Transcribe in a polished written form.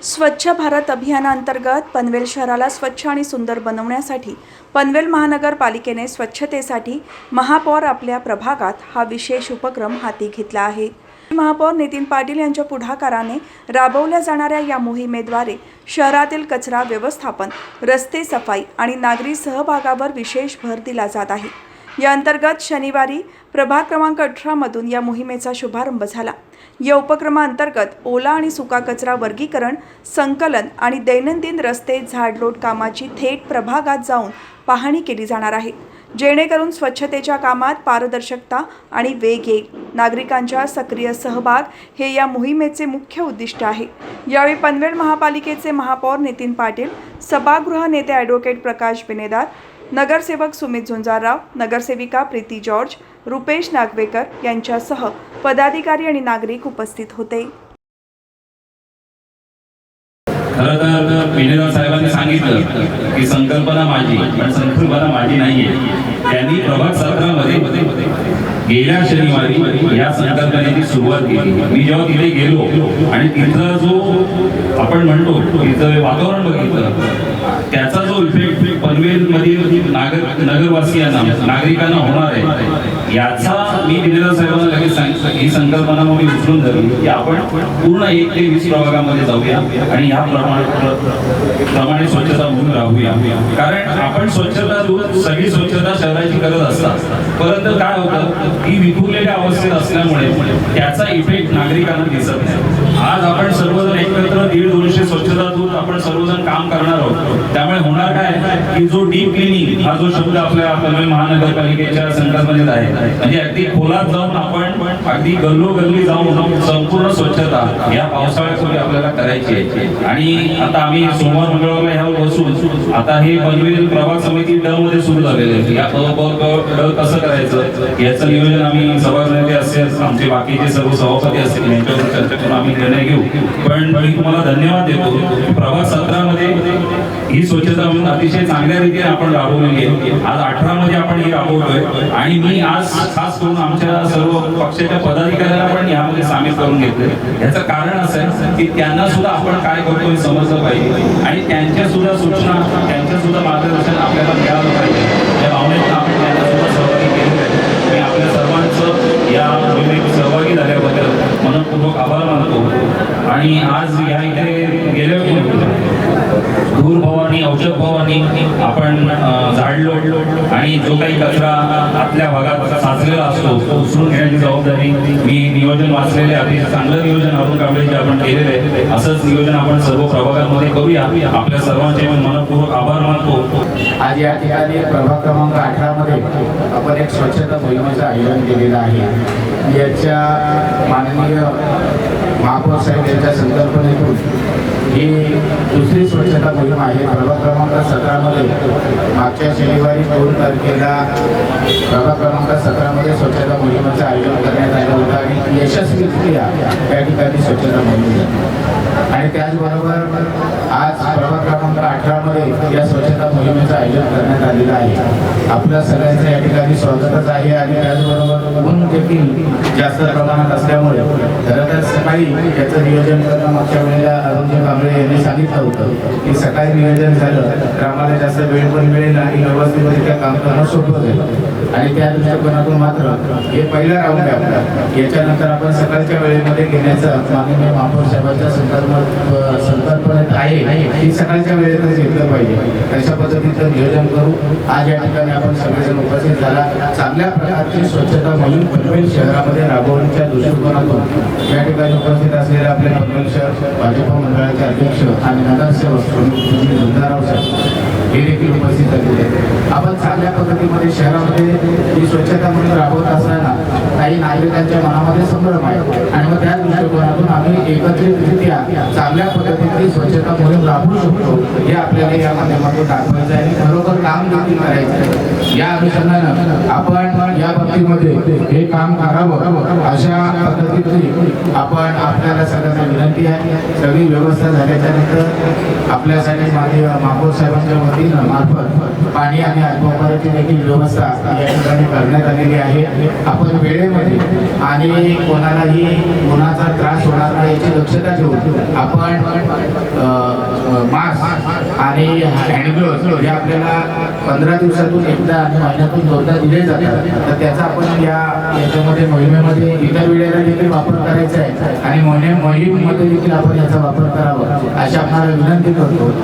स्वच्छ भारत अभियानांतर्गत पनवेल शहराला स्वच्छ आणि सुंदर बनवण्यासाठी पनवेल महानगरपालिकेने स्वच्छतेसाठी महापौर आपल्या प्रभागात हा विशेष उपक्रम हाती घेतला आहे। महापौर नितीन पाटील यांच्या पुढाकाराने राबवल्या जाणाऱ्या या मोहिमेद्वारे शहरातील कचरा व्यवस्थापन, रस्ते सफाई आणि नागरी सहभागावर विशेष भर दिला जात आहे। या अंतर्गत शनिवारी प्रभाग क्रमांक 18 मधून या मोहिमेचा शुभारंभ झाला। या उपक्रमांतर्गत ओला आणि सुका कचरा वर्गीकरण, संकलन आणि दैनंदिन रस्ते झाडलोट कामाची थेट प्रभागात जाऊन पाहणी केली जाणार आहे, जेणेकरून स्वच्छतेच्या कामात पारदर्शकता आणि वेग येईल। नागरिकांचा सक्रिय सहभाग हे या मोहिमेचे मुख्य उद्दिष्ट आहे। यावेळी पनवेल महापालिकेचे महापौर नितीन पाटील, सभागृह नेते ॲडव्होकेट प्रकाश बिनेदार, नगरसेवक सुमित झुंजारराव, नगरसेविका प्रीती जॉर्ज, रुपेश नागवेकर यांच्यासह पदाधिकारी आणि नागरिक उपस्थित होते। खरं तर बिनेदार साहेबांनी सांगितलं की संकल्पना माझी, पण संकल्पना माझी नाहीये। त्यांनी प्रभाग 17 मध्ये गेल्या शनिवारी या संकल्पनेची सुरुवात केली। मी जेव्हा तिथे गेलो आणि तिथं जो आपण म्हणतो तिथं वातावरण बघितलं, त्याचा जो इफेक्ट पनवेल मधील नगरवासियांना, नागरिकांना होणार आहे, याचा मी बिनेदार साहेबांना लगेच सांगितलं। ही संकल्पना मी उचलून धरली की आपण पूर्ण 1 ते 20 प्रभागामध्ये जाऊया आणि या प्रमाणे स्वच्छता मोहीम राबवूया। कारण आपण स्वच्छता दूर सगळी स्वच्छता शहराची करत असतात, परंतु काय होतं की विखुरलेल्या अवस्थेत असल्यामुळे त्याचा इफेक्ट नागरिकांना दिसत नाही। आज आपण सर्वजण एकत्र 150-200 स्वच्छता दूत आपण सर्वजण काम करणार आहोत। त्यामुळे होणार काय की जो डीप क्लिनिंग हा जो शब्द आपल्या पनवेल महानगरपालिकेच्या संकल्पनेत आहे, म्हणजे अगदी खोलात जाऊन आपण अगदी गल्लोगल्ली जाऊन संपूर्ण स्वच्छता या पावसाळ्यापूर्वी आपल्याला करायची आहे। आणि आता आम्ही सोमवार मंगळवारला ह्यावर बसून आता हे पनवेल प्रभाग समिती ड मध्ये सुरू झालेले आहे। या ड कसं करायचं याचं नियोजन आम्ही सभागृह असेल, आमचे बाकीचे सर्व सभापती असतील यांच्यावर चर्चा करून आम्ही निर्णय घेऊ। पण मी तुम्हाला धन्यवाद देतो। प्रभाग 17 मध्ये ही स्वच्छता म्हणून अतिशय चांगल्या रीतीने आपण राबवलेली आहे। आज 18 मध्ये आपण ही राबवतोय आणि मी आज खास करून आमच्या सर्व पक्षाच्या पदाधिकाऱ्यांना पण यामध्ये सामील करून घेतले। याचं कारण असं आहे की त्यांना सुद्धा आपण काय करतोय समजलं पाहिजे आणि त्यांच्या सुद्धा सूचना, त्यांच्या सुद्धा मार्गदर्शन आपल्याला मिळालं पाहिजे। या भावनेतून आपण त्यांना सुद्धा सहभागी केलेलं आहे। मी आपल्या सर्वांचं या मोहिमेत सहभागी झाल्याबद्दल मनपूर्वक आभार मानतो। आणि आज या इथे गेल्या दूर भवानी, औषध भवानी आपण झाडलोट आणि जो काही कचरा आपल्या भागात साचलेला असतो तो उचलून घेण्याची जबाबदारी मी नियोजन वाचलेले आहे। चांगलं नियोजन अरुण कांबळेजी आपण केलेलं आहे। असंच नियोजन आपण सर्व प्रभागांमध्ये करूया। आपल्या सर्वांचे मनपूर्वक आभार मानतो। आज या ठिकाणी प्रभाग क्रमांक 18 मध्ये आपण एक स्वच्छता मोहिमेचं आयोजन केलेलं आहे। याच्या माननीय महापौर साहेब यांच्या संकल्पनेतून ही दुसरी स्वच्छता मोहीम आहे। प्रभाग क्रमांक 17 मध्ये मागच्या शनिवारी 2 तारखेला प्रभाग क्रमांक 17 मध्ये स्वच्छता मोहिमेचं आयोजन करण्यात आलं होतं आणि यशस्वीरित्या त्या ठिकाणी स्वच्छता मोहीम झाली। आणि त्याचबरोबर आज प्रभाग क्रमांक 18 मध्ये या स्वच्छता मोहिमेचं आयोजन करण्यात आलेलं आहे। आपल्या सगळ्यांचं या ठिकाणी स्वागतच आहे। आणि त्याचबरोबर ऊन देखील जास्त प्रमाणात असल्यामुळे खरं तर सकाळी याचं नियोजन करणं मागच्या वेळेला अरुण कांबळे यांनी सांगितलं होतं की सकाळी नियोजन झालं तर आम्हाला जास्त वेळ पण मिळेल आणि व्यवस्थितरित्या काम करणं सोपं जाईल। आणि त्या दृष्टिकोनातून मात्र हे पहिला राऊंड आहे आपला। याच्यानंतर आपण सकाळच्या वेळेमध्ये घेण्याचं माननीय महापौर साहेबांच्या संकल्पनेत आहे की सकाळच्या वेळेतच घेतलं पाहिजे। तशा पद्धतीचं नियोजन करू। आज या ठिकाणी आपण सगळेजण उपस्थित झाला। चांगल्या प्रकारची स्वच्छता मोहीम पनवेल शहरामध्ये राबवण्याच्या दृष्टिकोनातून या ठिकाणी उपस्थित असलेले आपले पनवेल शहर भाजप मंडळाचे अध्यक्ष आणि नगरसेवक सुमित झुंजारराव साहेब हे देखील उपस्थित झालेले आहेत। आपण चांगल्या पद्धतीमध्ये शहरामध्ये ही स्वच्छता मोहीम राबवत असताना काही नागरिकांच्या मनामध्ये संभ्रम आहे आणि मग त्या दृष्टिकोनातून आम्ही एकत्रितरित्या चांगल्या पद्धतीने स्वच्छता मोहीम राबवू शकतो हे आपल्याला या माध्यमातून दाखवायचं आहे। खरोखर काम देखील करायचं आहे। या अनुषंगानं आपण या बाबतीमध्ये हे काम करावं अशा पद्धतीची आपण आपल्याला सगळ्यांना विनंती आहे। सगळी व्यवस्था झाल्याच्या नंतर आपल्यासाठी माननीय महापौर साहेबांच्या वतीनं मार्फत पाणी आणि अल्पोपहाराची देखील व्यवस्था या ठिकाणी करण्यात आलेली आहे। आपण वेळेमध्ये आणि कोणालाही उन्हाचा त्रास होणार नाही याची दक्षता घेऊन आपण आणि हँडग्लोव्ज जे आपल्याला 15 दिवसातून एकदा आणि महिन्यातून 2दा दिले जातात, तर त्याचा आपण याच्यामध्ये मोहिमेमध्ये इतर वेळेला देखील वापर करायचा आहे आणि मोहिमेमध्ये देखील आपण याचा वापर करावा अशी आपल्याला विनंती करतो.